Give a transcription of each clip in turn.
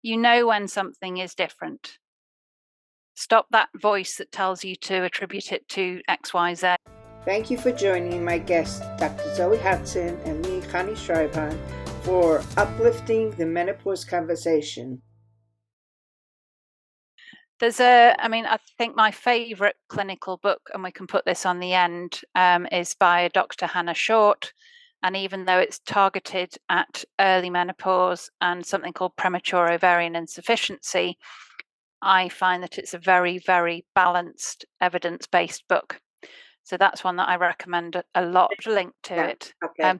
you know when something is different. Stop that voice that tells you to attribute it to X, Y, Z. Thank you for joining my guests, Dr. Zoe Hodson and me, Connie Schreiber, for Uplifting the Menopause Conversation. I think my favorite clinical book, and we can put this on the end, is by Dr. Hannah Short. And even though it's targeted at early menopause and something called premature ovarian insufficiency, I find that it's a very, very balanced, evidence-based book. So that's one that I recommend a lot, link to it. Okay.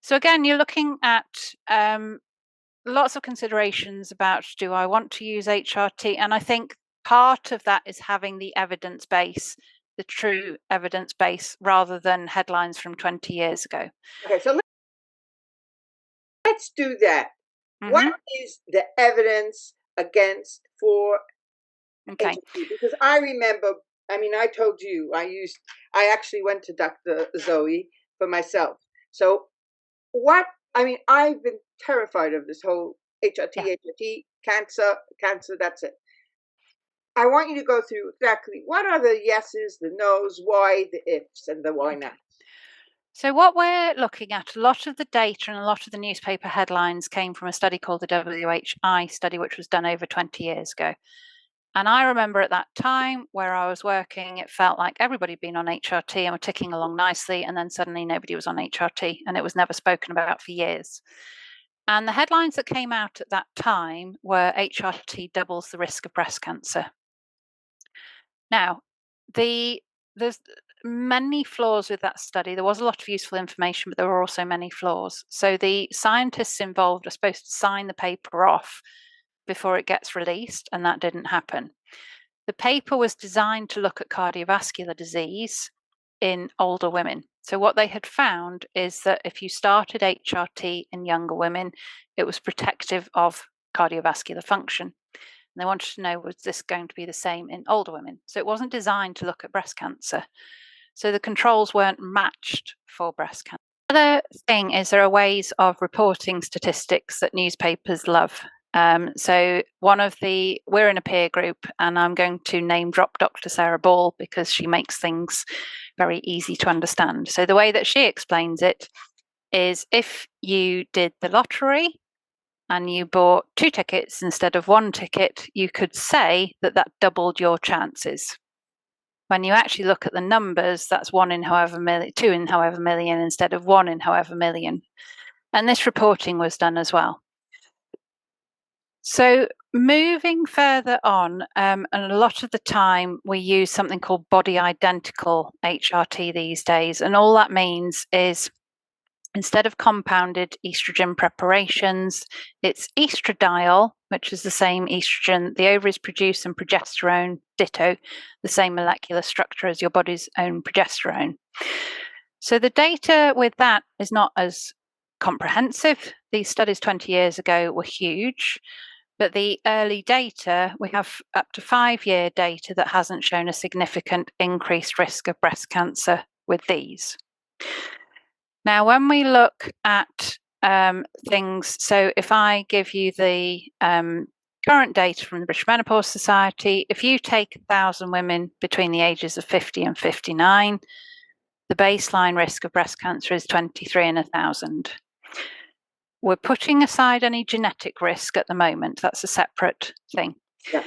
So again, you're looking at lots of considerations about, do I want to use HRT? And I think part of that is having the evidence base, the true evidence base, rather than headlines from 20 years ago. Okay, so let's do that. Mm-hmm. What is the evidence for HRT? Because I remember, I told you, I actually went to Dr. Zoe for myself. So I've been terrified of this whole HRT, cancer, that's it. I want you to go through exactly what are the yeses, the nos, why, the ifs, and the why not. So what we're looking at, a lot of the data and a lot of the newspaper headlines came from a study called the WHI study, which was done over 20 years ago. And I remember at that time where I was working, it felt like everybody had been on HRT and were ticking along nicely, and then suddenly nobody was on HRT, and it was never spoken about for years. And the headlines that came out at that time were HRT doubles the risk of breast cancer. Now, there's many flaws with that study. There was a lot of useful information, but there were also many flaws. So the scientists involved are supposed to sign the paper off before it gets released, and that didn't happen. The paper was designed to look at cardiovascular disease in older women. So what they had found is that if you started HRT in younger women, it was protective of cardiovascular function. And they wanted to know, was this going to be the same in older women? So it wasn't designed to look at breast cancer. So the controls weren't matched for breast cancer. The other thing is there are ways of reporting statistics that newspapers love. So we're in a peer group, and I'm going to name drop Dr. Sarah Ball because she makes things very easy to understand. So the way that she explains it is, if you did the lottery and you bought 2 tickets instead of 1 ticket, you could say that doubled your chances. When you actually look at the numbers, that's 1 in however million, 2 in however million instead of 1 in however million. And this reporting was done as well. So moving further on, and a lot of the time we use something called body identical HRT these days. And all that means is, instead of compounded estrogen preparations, it's estradiol, which is the same estrogen the ovaries produce, and progesterone, ditto, the same molecular structure as your body's own progesterone. So the data with that is not as comprehensive. These studies 20 years ago were huge, but the early data, we have up to 5-year data that hasn't shown a significant increased risk of breast cancer with these. Now, when we look at things, so if I give you the current data from the British Menopause Society, if you take 1,000 women between the ages of 50 and 59, the baseline risk of breast cancer is 23 in 1,000. We're putting aside any genetic risk at the moment. That's a separate thing. Yeah.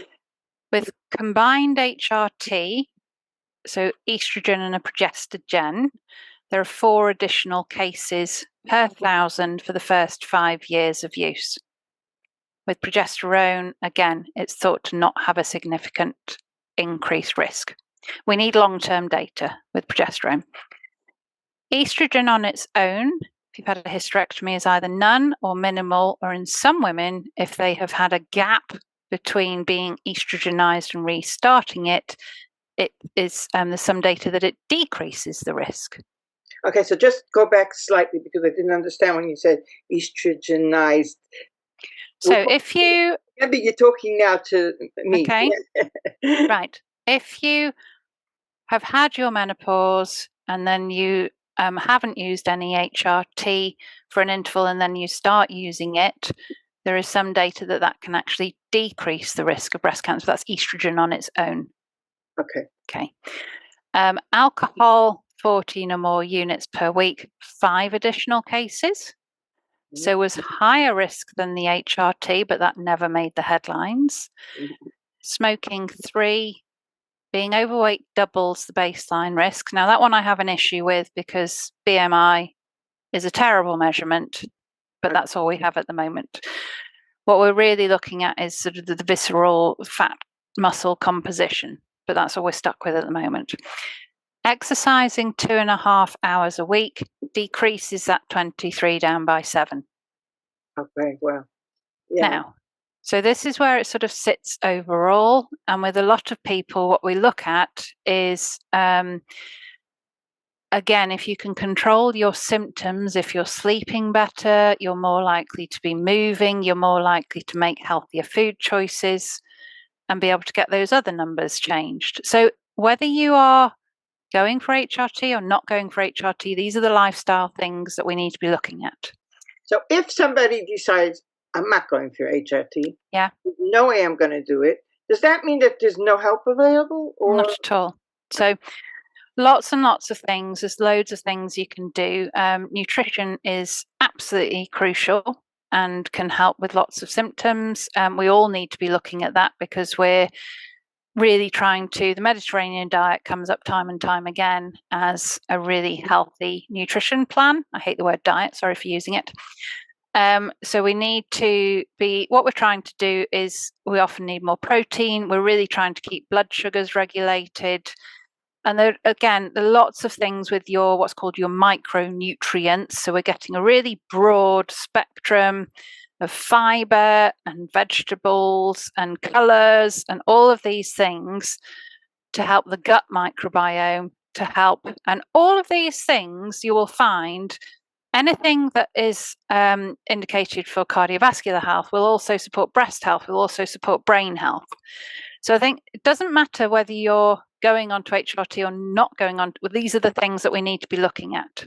With combined HRT, so estrogen and a progestogen, there are 4 additional cases per 1,000 for the first 5 years of use. With progesterone, again, it's thought to not have a significant increased risk. We need long-term data with progesterone. Estrogen on its own, if you've had a hysterectomy, is either none or minimal, or in some women, if they have had a gap between being estrogenized and restarting it, there's some data that it decreases the risk. Okay, so just go back slightly because I didn't understand when you said estrogenized. So if you... Maybe you're talking now to me. Okay, right. If you have had your menopause and then you haven't used any HRT for an interval and then you start using it, there is some data that can actually decrease the risk of breast cancer. That's estrogen on its own. Okay. Alcohol, 14 or more units per week, 5 additional cases. So was higher risk than the HRT, but that never made the headlines. Smoking, 3. Being overweight doubles the baseline risk. Now, that one I have an issue with because BMI is a terrible measurement, but that's all we have at the moment. What we're really looking at is sort of the visceral fat muscle composition, but that's all we're stuck with at the moment. Exercising 2.5 hours a week decreases that 23 down by 7. Okay, well, yeah. Now, so this is where it sort of sits overall. And with a lot of people, what we look at is, again, if you can control your symptoms, if you're sleeping better, you're more likely to be moving, you're more likely to make healthier food choices and be able to get those other numbers changed. So whether you are going for HRT or not going for HRT, these are the lifestyle things that we need to be looking at. So if somebody decides, I'm not going for HRT, yeah, there's no way I'm going to do it, does that mean that there's no help available? Or? Not at all. So lots and lots of things. There's loads of things you can do. Nutrition is absolutely crucial and can help with lots of symptoms. We all need to be looking at that because we're really trying to, the Mediterranean diet comes up time and time again as a really healthy nutrition plan. I hate the word diet, sorry for using it. So we need to be, what we're trying to do is we often need more protein. We're really trying to keep blood sugars regulated. And there, again, there are lots of things with your, what's called your micronutrients. So we're getting a really broad spectrum of fiber and vegetables and colors and all of these things to help the gut microbiome to help. And all of these things you will find, anything that is indicated for cardiovascular health will also support breast health, will also support brain health. So I think it doesn't matter whether you're going on to HRT or not going on. Well, these are the things that we need to be looking at.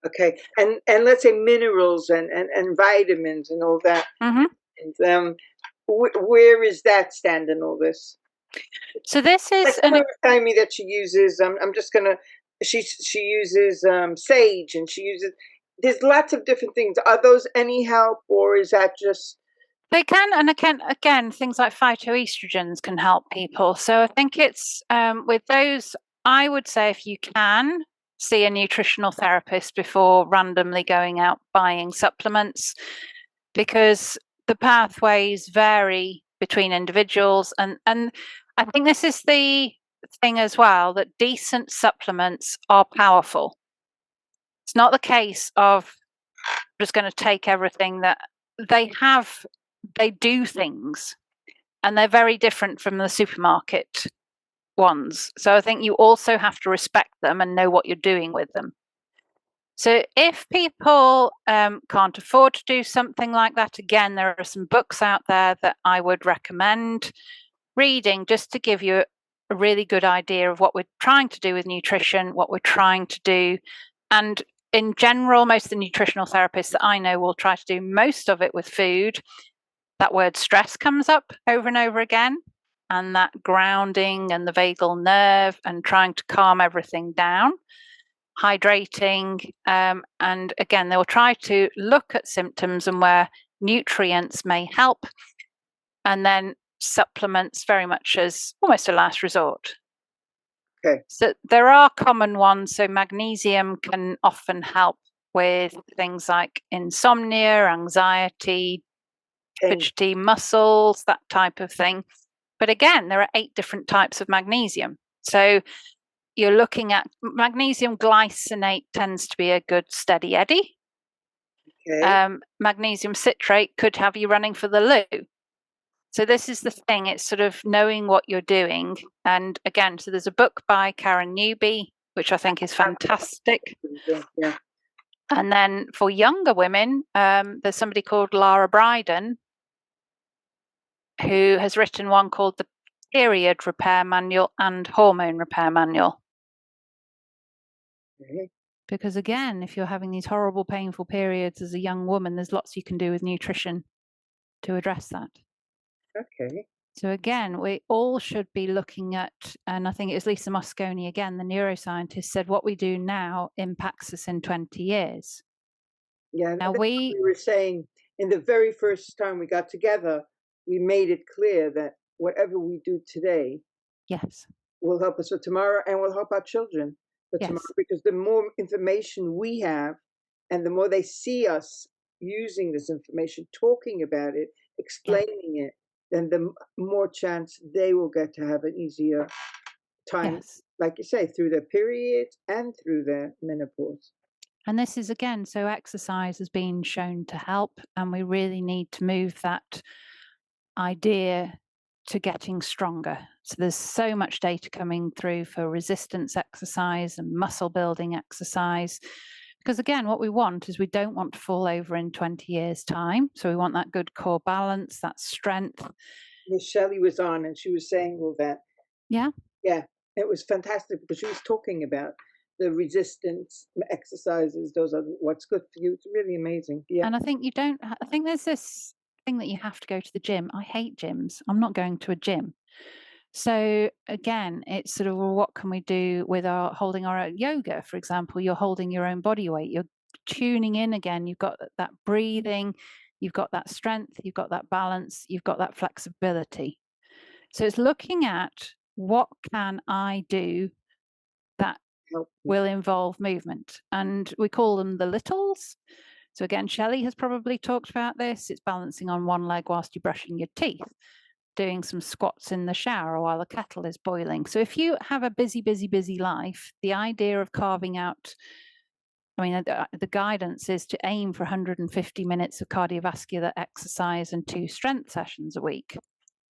Okay, and let's say minerals and vitamins and all that. And where is that stand in all this? So this is like telling me that she uses. I'm just gonna. She uses sage, and she uses. There's lots of different things. Are those any help, or is that just? They can, and again, things like phytoestrogens can help people. So I think it's with those. I would say if you can see a nutritional therapist before randomly going out buying supplements, because the pathways vary between individuals, and I think this is the thing as well, that decent supplements are powerful. It's not the case of just going to take everything that they have. They do things, and they're very different from the supermarket ones. So I think you also have to respect them and know what you're doing with them. So if people can't afford to do something like that, again, there are some books out there that I would recommend reading just to give you a really good idea of what we're trying to do with nutrition, what we're trying to do. And in general, most of the nutritional therapists that I know will try to do most of it with food. That word stress comes up over and over again, and that grounding and the vagal nerve and trying to calm everything down, hydrating. And again, they'll try to look at symptoms and where nutrients may help, and then supplements very much as almost a last resort. Okay. So there are common ones. So magnesium can often help with things like insomnia, anxiety, fidgety muscles, that type of thing. But again, there are 8 different types of magnesium. So you're looking at magnesium glycinate tends to be a good steady eddy. Okay. Magnesium citrate could have you running for the loo. So this is the thing, it's sort of knowing what you're doing. And again, so there's a book by Karen Newby, which I think is fantastic. Yeah. And then for younger women, there's somebody called Lara Bryden, who has written one called the Period Repair Manual and Hormone Repair Manual. Because again, if you're having these horrible, painful periods as a young woman, there's lots you can do with nutrition. to address that. Okay. So again, we all should be looking at, and I think it was Lisa Mosconi again, the neuroscientist, said what we do now impacts us in 20 years. Yeah, Now that's what we were saying in the very first time we got together. We made it clear that whatever we do today yes, will help us for tomorrow and will help our children for tomorrow. yes, Because the more information we have and the more they see us using this information, talking about it, explaining it, then the more chance they will get to have an easier time, yes. like you say, through their period and through their menopause. And this is again, so exercise has been shown to help, and we really need to move that idea to getting stronger. So there's so much data coming through for resistance exercise and muscle building exercise. Because again, what we want is we don't want to fall over in 20 years' time. So we want that good core balance, that strength. Miss Shelley was on and she was saying all that. Yeah. Yeah, it was fantastic because she was talking about the resistance exercises. Those are what's good for you. It's really amazing. Yeah. And I think I think there's this thing that you have to go to the gym. I hate gyms. I'm not going to a gym. So again, it's sort of, well, what can we do with our holding our own yoga, for example? You're holding your own body weight. You're tuning in again. You've got that breathing. You've got that strength. You've got that balance. You've got that flexibility. So it's looking at what can I do that will involve movement. And we call them the littles. So again, Shelley has probably talked about this. It's balancing on one leg whilst you're brushing your teeth, doing some squats in the shower while the kettle is boiling. So if you have a busy, busy, busy life, the idea of carving out, I mean, the guidance is to aim for 150 minutes of cardiovascular exercise and 2 strength sessions a week.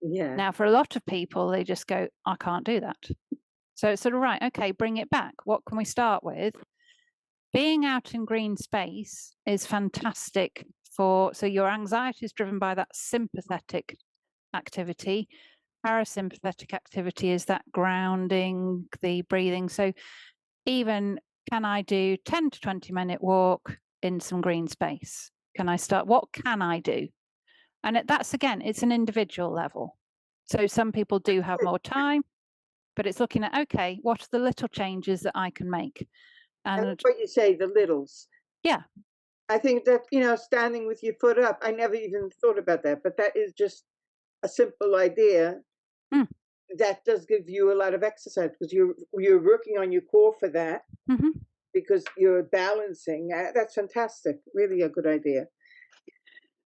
Yeah. Now, for a lot of people, they just go, I can't do that. So it's sort of, right, okay, bring it back. What can we start with? Being out in green space is fantastic so your anxiety is driven by that sympathetic activity. Parasympathetic activity is that grounding, the breathing. So even, can I do 10 to 20-minute walk in some green space? Can I start? What can I do? And that's, again, it's an individual level. So some people do have more time, but it's looking at, okay, what are the little changes that I can make? And what you say, the littles. Yeah. I think that, standing with your foot up, I never even thought about that, but that is just a simple idea. That does give you a lot of exercise because you're working on your core for that, because you're balancing. That's fantastic. Really a good idea.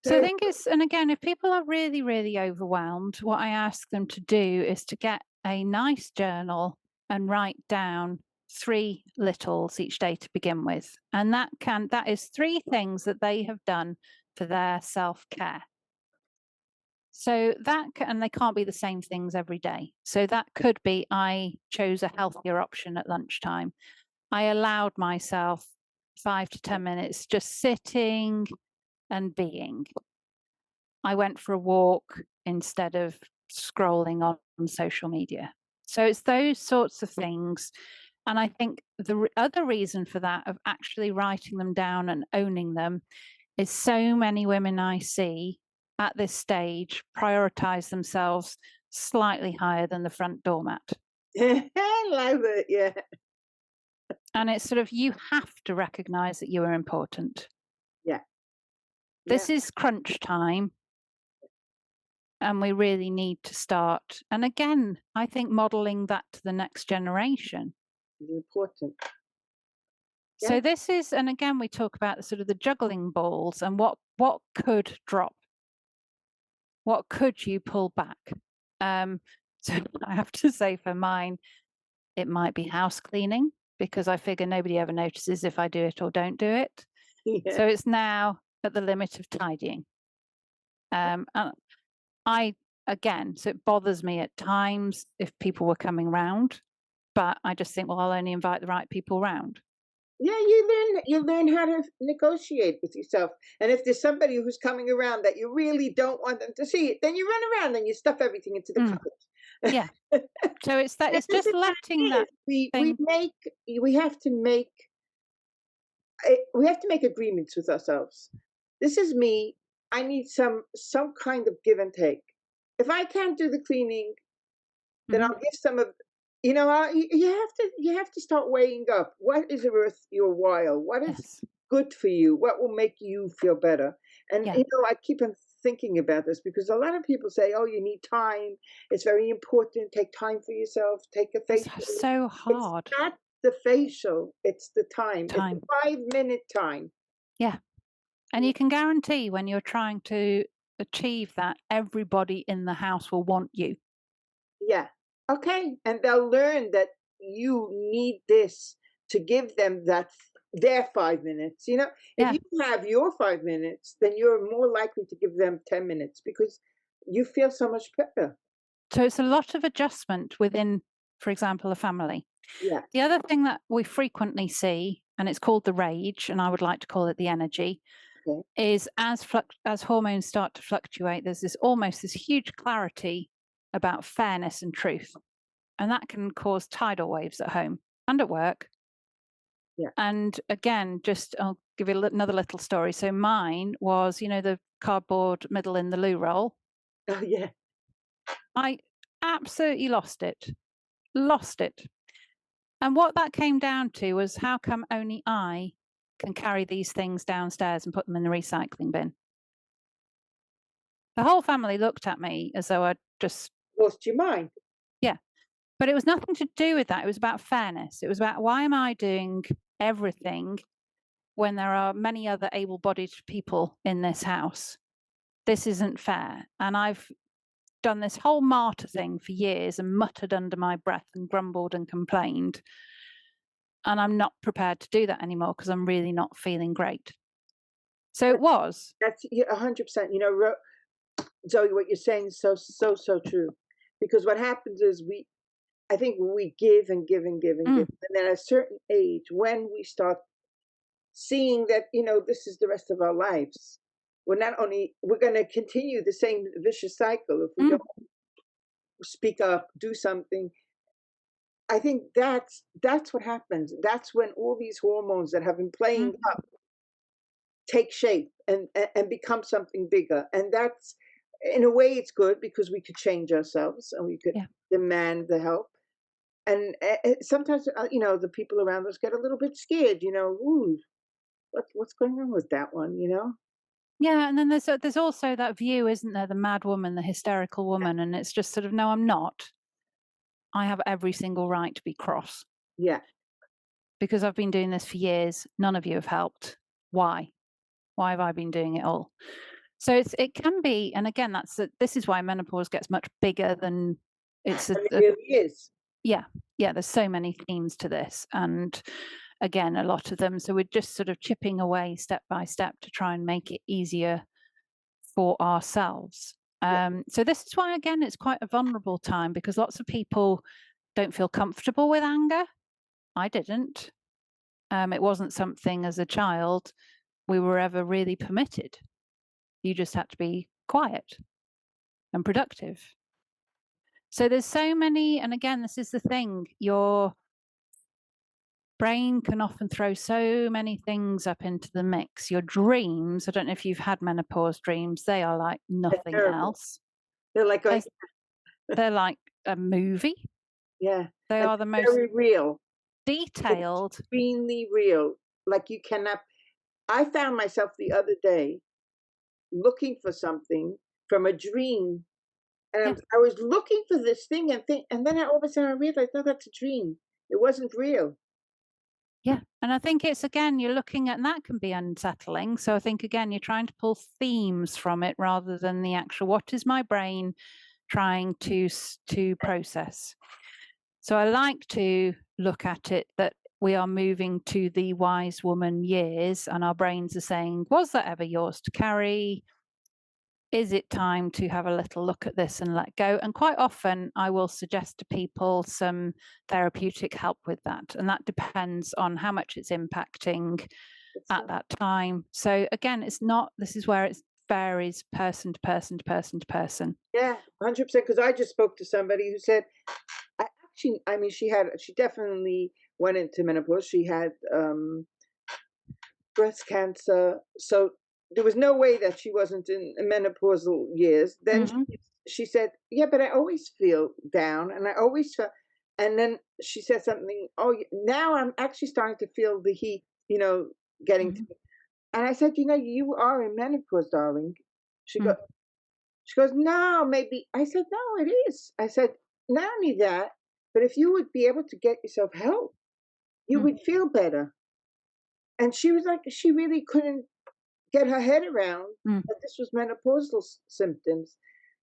So I think and again, if people are really, really overwhelmed, what I ask them to do is to get a nice journal and write down 3 littles each day to begin with. And that is 3 things that they have done for their self-care. So and they can't be the same things every day. So that could be, I chose a healthier option at lunchtime. I allowed myself 5 to 10 minutes just sitting and being. I went for a walk instead of scrolling on social media. So it's those sorts of things. And I think the other reason for that, of actually writing them down and owning them, is so many women I see at this stage prioritize themselves slightly higher than the front doormat. I love it, yeah. And it's sort of, you have to recognize that you are important. Yeah. This is crunch time. And we really need to start. And again, I think modeling that to the next generation is important. So this is, and again, we talk about the sort of the juggling balls and what could drop. What could you pull back? So I have to say, for mine, it might be house cleaning, because I figure nobody ever notices if I do it or don't do it. Yeah. So it's now at the limit of tidying. And so it bothers me at times if people were coming round, but I just think, well, I'll only invite the right people round. Yeah, you learn how to negotiate with yourself. And if there's somebody who's coming around that you really don't want them to see it, then you run around and you stuff everything into the cupboard. Yeah. So it's just letting that we have to make agreements with ourselves. This is me. I need some kind of give and take. If I can't do the cleaning, then I'll Mhm. give some of, you have to start weighing up what is worth your while, what is Yes. good for you, what will make you feel better. And Yeah. I keep on thinking about this because a lot of people say, "Oh, you need time. It's very important. Take time for yourself. Take a It's facial." so It's hard. not the facial, it's the time. It's the Time. 5-minute time. Yeah. And you can guarantee when you're trying to achieve that, everybody in the house will want you. Yeah. Okay. And they'll learn that you need this to give them their 5 minutes. If Yeah. you have your 5 minutes, then you're more likely to give them 10 minutes because you feel so much better. So it's a lot of adjustment within, for example, a family. Yeah. The other thing that we frequently see, and it's called the rage, and I would like to call it the energy, Okay. is as hormones start to fluctuate, there's this huge clarity about fairness and truth, and that can cause tidal waves at home and at work. Yeah. And again, just I'll give you another little story. So mine was, the cardboard middle in the loo roll. Oh, yeah. I absolutely lost it. And what that came down to was how come only I can carry these things downstairs and put them in the recycling bin? The whole family looked at me as though I'd just, Lost your mind. yeah. But it was nothing to do with that. It was about fairness. It was about why am I doing everything when there are many other able bodied people in this house? This isn't fair. And I've done this whole martyr thing for years and muttered under my breath and grumbled and complained. And I'm not prepared to do that anymore because I'm really not feeling great. So it That, was. that's 100%. Zoe, what you're saying is so, so, so true. Because what happens is I think we give and give and give and give. Mm, And then at a certain age, when we start seeing that this is the rest of our lives, we're going to continue the same vicious cycle if we mm, don't speak up, do something. I think that's what happens. That's when all these hormones that have been playing mm, up take shape and become something bigger. And that's, in a way, it's good because we could change ourselves and we could yeah. demand the help. And sometimes the people around us get a little bit scared. Ooh, what's going on with that one? Yeah, and then there's also that view, isn't there, the mad woman, the hysterical woman, and it's just sort of, no, I'm not. I have every single right to be cross Yeah. because I've been doing this for years. None of you have helped. Why? Why have I been doing it all? So it can be, and again, this is why menopause gets much bigger than it's And it really is. yeah, yeah. There's so many themes to this, and again, a lot of them. So we're just sort of chipping away step by step to try and make it easier for ourselves. Yeah. So this is why, again, it's quite a vulnerable time because lots of people don't feel comfortable with anger. I didn't. It wasn't something as a child we were ever really permitted. You just had to be quiet and productive. So there's so many, and again, this is the thing, your brain can often throw so many things up into the mix. Your dreams, I don't know if you've had menopause dreams, they are like They're nothing terrible. else. They're like They're, going, they're like a movie. yeah, They and are the they're most very real, detailed. extremely real. Like you cannot. I found myself the other day looking for something from a dream, and Yeah, I was looking for this thing and then all of a sudden I realized, no, that's a dream. It wasn't real. yeah. And I think it's, again, you're looking at, and that can be unsettling. So I think, again, you're trying to pull themes from it rather than the actual, what is my brain trying to process? So I like to look at it that we are moving to the wise woman years, and our brains are saying, was that ever yours to carry? Is it time to have a little look at this and let go? And quite often, I will suggest to people some therapeutic help with that. And that depends on how much it's impacting It's at that time. So, again, this is where it varies person to person to person to person. yeah, 100%. Because I just spoke to somebody who said, I mean, she definitely went into menopause. She had breast cancer. So there was no way that she wasn't in menopausal years. Then she said, yeah, but I always feel down and I always feel, and then she said something, oh, now I'm actually starting to feel the heat, getting to me. And I said, you are in menopause, darling. She goes, no, maybe. I said, no, it is. I said, not only that, but if you would be able to get yourself help, you would feel better. And she was like, she really couldn't get her head around that this was menopausal symptoms.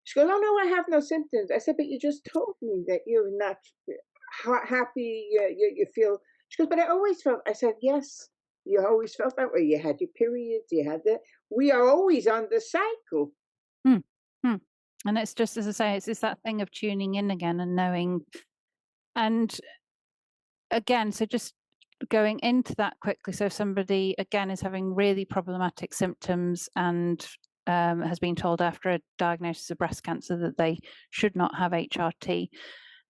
She goes, oh, no, I have no symptoms. I said, but you just told me that you're not happy, you feel. She goes, but I always felt. I said, yes, you always felt that way. You had your periods, you had that. We are always on the cycle. And it's just, as I say, it's that thing of tuning in again and knowing. And again, so just going into that quickly. So if somebody, again, is having really problematic symptoms and has been told after a diagnosis of breast cancer that they should not have HRT,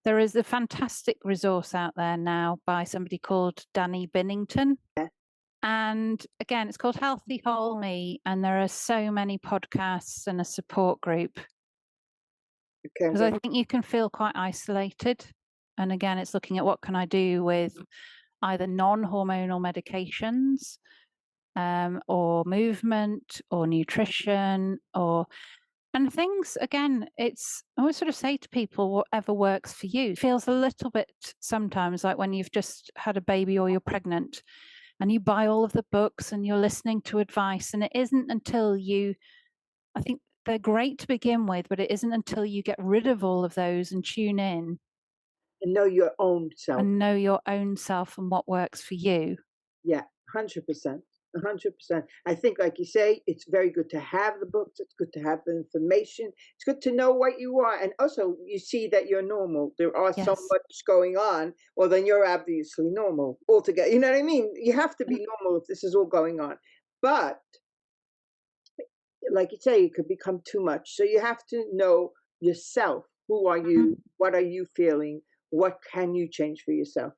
there is a fantastic resource out there now by somebody called Danny Binnington. And again, it's called Healthy Whole Me, and there are so many podcasts and a support group. Because I think you can feel quite isolated. And again, it's looking at what can I do with either non-hormonal medications or movement or nutrition and things. Again, I always sort of say to people, whatever works for you. It feels a little bit sometimes like when you've just had a baby or you're pregnant and you buy all of the books and you're listening to advice, and it isn't until I think they're great to begin with, but it isn't until you get rid of all of those and tune in and know your own self. And know your own self and what works for you. Yeah, 100%. 100%. I think, like you say, it's very good to have the books. It's good to have the information. It's good to know what you are. And also, you see that you're normal. There are so much going on. Well, then you're obviously normal altogether. You know what I mean? You have to be normal if this is all going on. But, like you say, it could become too much. So you have to know yourself. Who are you? What are you feeling? What can you change for yourself?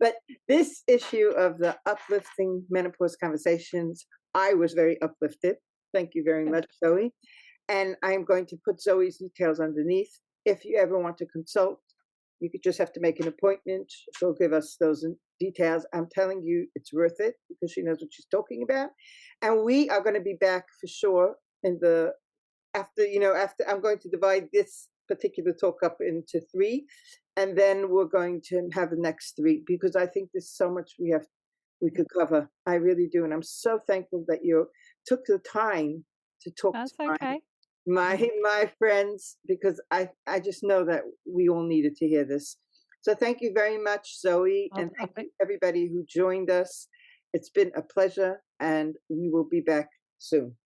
But this issue of the Uplifting Menopause Conversations, I was very uplifted. Thank you very much, Zoe. And I'm going to put Zoe's details underneath. If you ever want to consult, you could just have to make an appointment. She'll give us those details. I'm telling you, it's worth it because she knows what she's talking about. And we are going to be back for sure after I'm going to divide this particular talk up into 3. And then we're going to have the next 3 because I think there's so much we could cover. I really do. And I'm so thankful that you took the time to talk to my friends, because I just know that we all needed to hear this. So thank you very much, Zoe. And thank you everybody who joined us. It's been a pleasure, and we will be back soon.